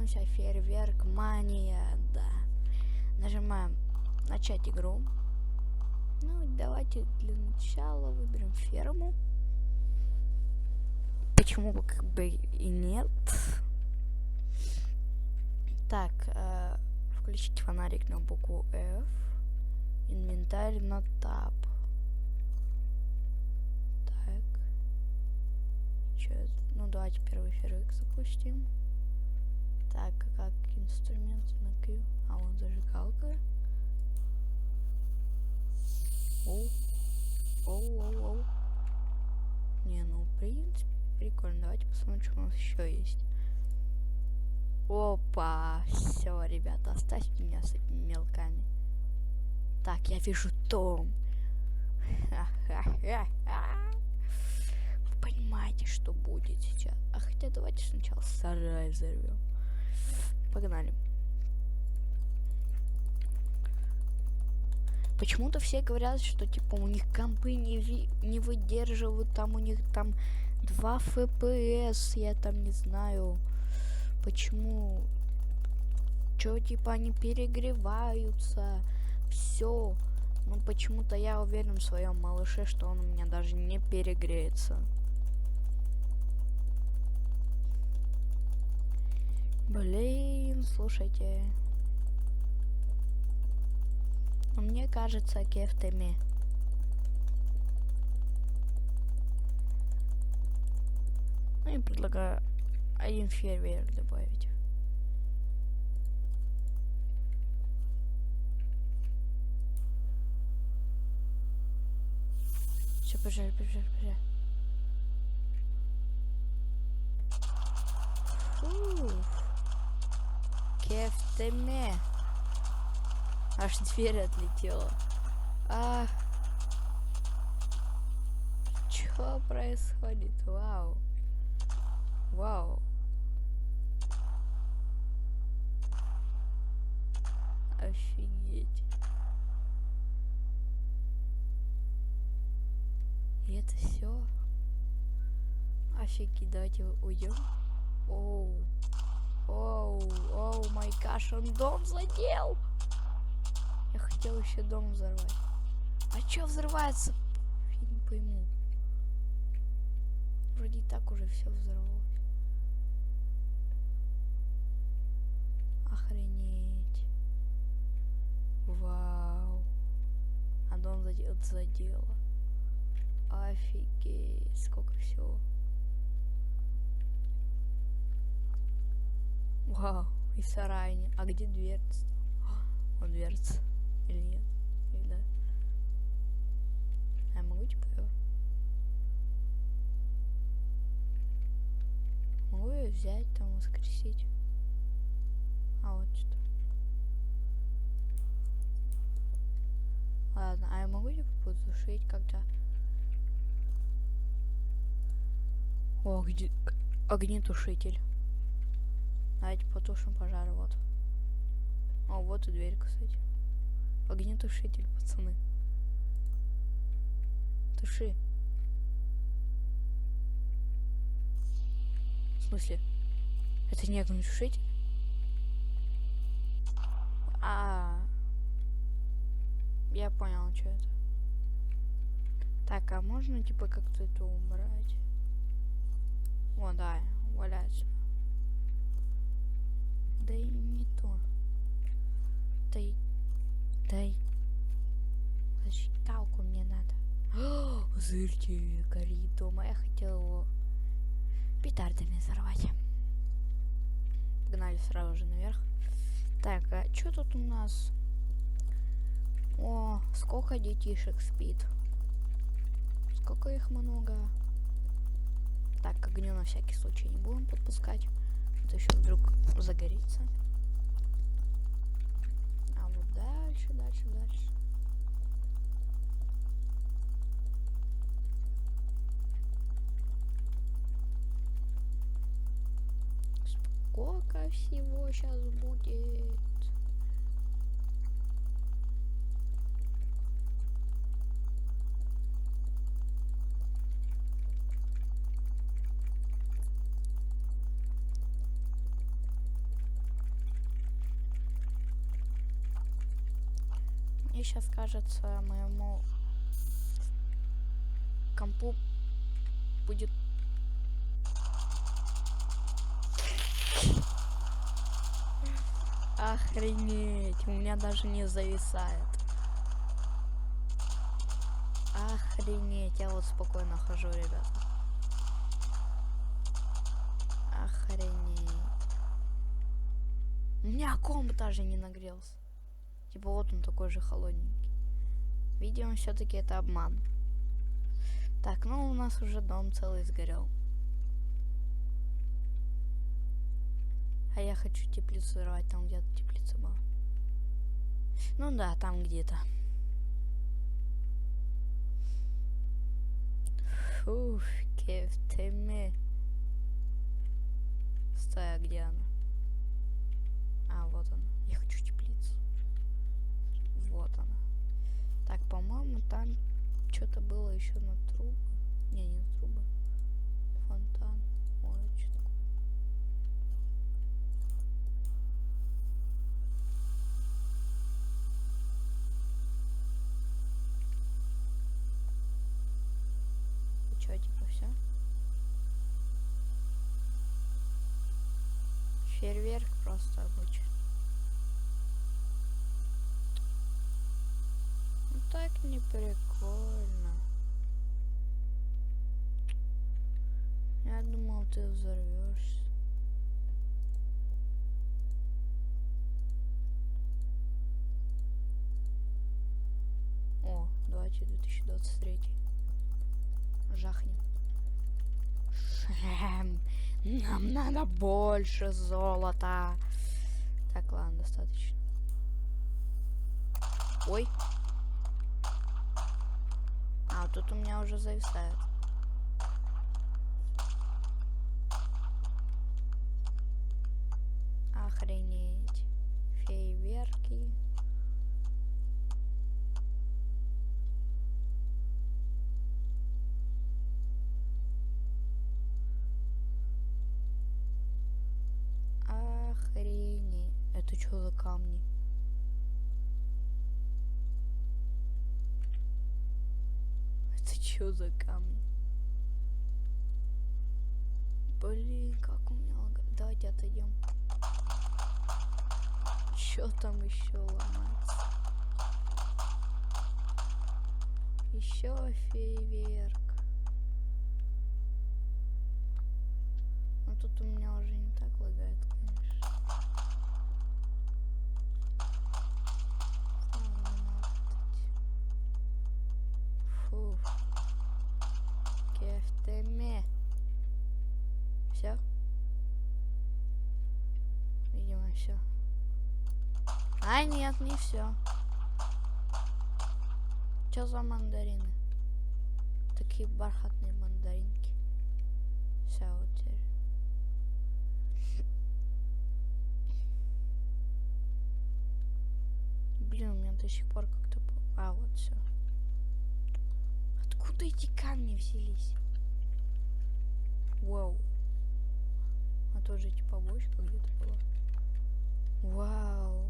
начался фейерверк, мания, да. Нажимаем начать игру. Ну, давайте для начала выберем ферму. Почему бы как бы и нет. Так, включить фонарик на букву F. Инвентарь на Tab. Так. Чё это? Ну, давайте первый фейерверк запустим. Так, как инструмент на Q. А вот зажигалка. Оу. Оу. Не, ну, в принципе, прикольно. Давайте посмотрим, что у нас еще есть. Опа! Все, ребята, оставьте меня с этими мелками. Так, я вижу дом. Вы понимаете, что будет сейчас? А хотя давайте сначала сарай взорвем. Погнали. Почему-то все говорят, что типа у них компы не выдерживают, там у них там 2 FPS, я там не знаю, почему. Чё, типа они перегреваются, все. Ну почему-то я уверен в своем малыше, что он у меня даже не перегреется. Блин, слушайте. Но мне кажется, кефтами. Ну и предлагаю один фейерверк добавить. Все, пожалуй. Кефтами. Аж дверь отлетела. Что происходит? Вау. Офигеть. И это все? Офигеть, давайте уйдем. Оу, май гаш, он дом задел. Я хотел еще дом взорвать. А чё взрывается? Я не пойму. Вроде и так уже все взорвалось. Охренеть. Вау. А дом задело. Офигеть. Сколько всего. Вау. И сарай. А где дверца? Он дверца. Или нет? Или да? А я могу типа ее? Могу ее взять, там воскресить. А вот что. Ладно, а я могу типа потушить как-то? О, где огнетушитель? Давайте потушим пожар, вот. О, вот и дверь, кстати. Огнетушитель, пацаны. Туши. В смысле? Это не огнетушитель? Я понял, что это. Так, а можно типа как-то это убрать? О, да, валяется. Да и не то. Дай. Зачиталку мне надо. Зырьте, горит дома. Я хотел его петардами взорвать. Погнали сразу же наверх. Так, а что тут у нас? О, сколько детишек спит. Сколько их много. Так, к огню на всякий случай не будем подпускать. А то еще вдруг загорится. А вот дальше. Сколько всего сейчас будет? сейчас кажется, моему компу будет... Охренеть, у меня даже не зависает. Охренеть, я вот спокойно хожу, ребята. Охренеть. У меня комп даже не нагрелся. Типа вот он такой же холодненький. Видимо, все-таки это обман. Так, ну у нас уже дом целый сгорел. А я хочу теплицу рвать, там где-то теплица была. Ну да, там где-то. Фух, кефтеме. Стой, а где она? А, вот она. Я хочу теплицу. Вот она. Так, по-моему, там что-то было еще на трубы. Не на трубы. Фонтан. Ой, что такое? И что, типа, все? Фейерверк просто обычный. Ну так не прикольно. Я думал, ты взорвешься. О, давайте 2023. Жахнем. Шэм. Нам надо больше золота. Так, ладно, достаточно. Ой. А, тут у меня уже зависает. Охренеть. Фейерверки. Охренеть. Это что за камни? Это что за камни? Блин, как у меня лагает. Давайте отойдем. Чё там еще ломается? Еще фейерверк. Но тут у меня уже не так лагает, конечно. Фу. Кефтеме. Все? Видимо, все. А нет, не все. Что за мандарины? Такие бархатные мандаринки. Все, вот теперь. Блин, у меня до сих пор как-то... А, вот все. Откуда эти камни взялись? Вау. А тоже типа бочка где-то была. Вау.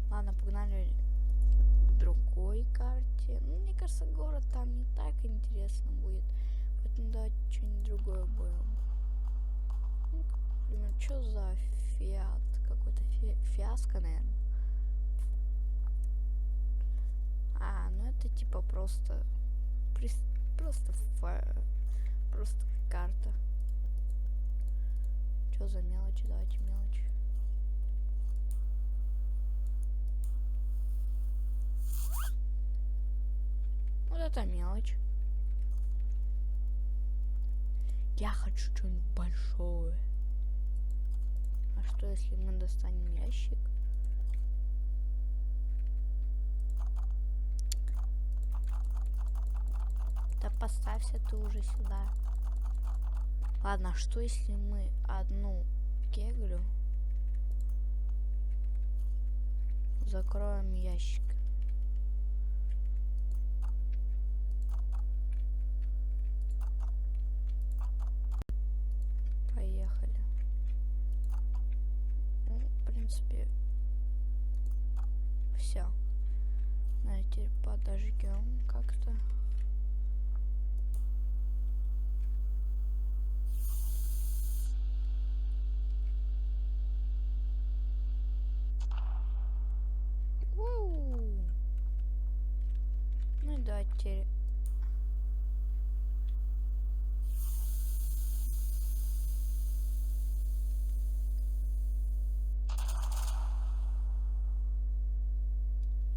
Ладно, погнали к другой карте. Ну, мне кажется, город там не так интересно будет. Поэтому давайте что-нибудь другое будем. Ну, например, что за фиат? Какой-то фиаско, наверное. А, ну это типа просто карта. Что за мелочи? Давайте мелочь. Вот это мелочь. Я хочу что-нибудь большое. А что, если мы достанем ящик? Да поставься ты уже сюда. Ладно, а что если мы одну кеглю закроем ящик? Поехали. Ну, в принципе, Все. Давайте подожгем как-то. Ну и да, теперь.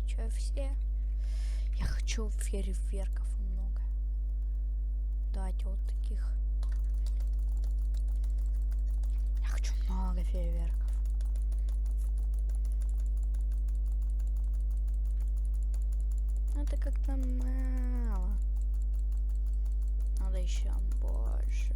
Че, все? Я хочу фейерверков много. Давайте вот таких. Я хочу много фейерверков. Это как-то мало. Надо еще больше.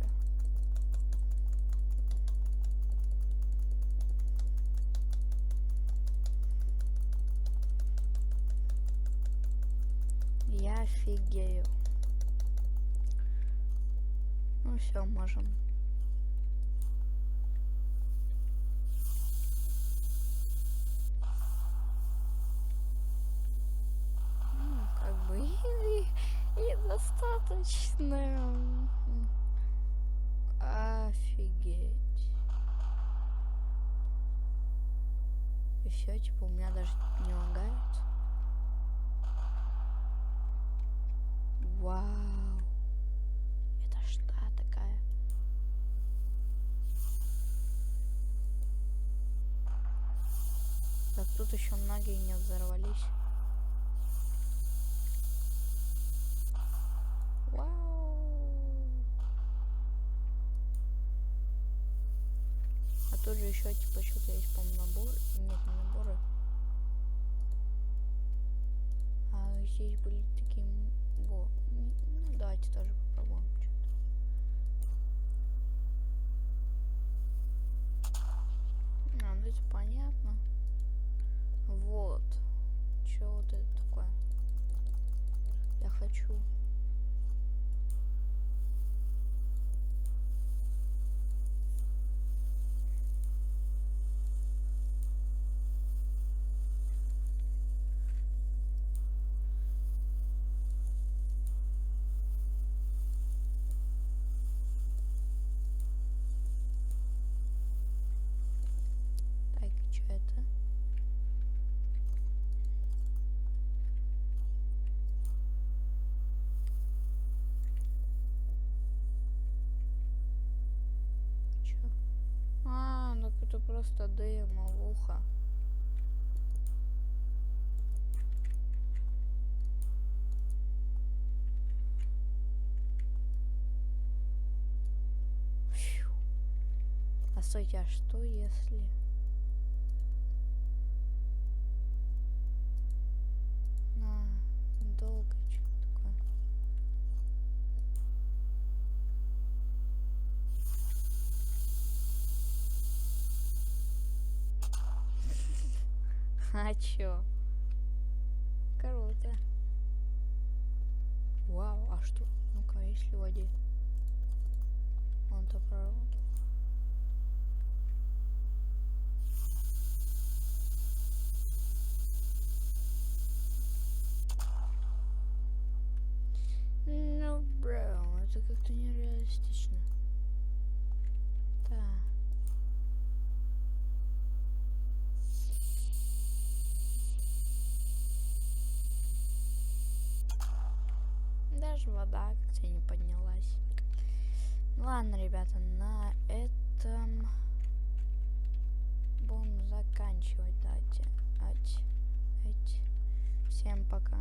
Я офигею. Ну все, можем. Как бы и достаточно. Офигеть. И все, типа, у меня даже не лагает. Вау. Это что такая? Да тут еще многие не взорвались. Вау. А тут же еще типа что-то есть, по-моему, набор. Нет, не наборы. А здесь были такие... Во. Ну давайте тоже попробуем. А, ну это понятно. Вот. Че вот это такое? Я хочу. Так, что это? Чё? А, ну это просто дымовуха. Фью. А стойте, а что если... На, долго что-то такое. А чё? Круто. Вау, а что? Ну-ка, если в воде? Он-то проработал. Ну, бро, это как-то нереалистично. Так. Даже вода как-то не поднялась. Ладно, ребята, на этом будем заканчивать. Давайте. Всем пока.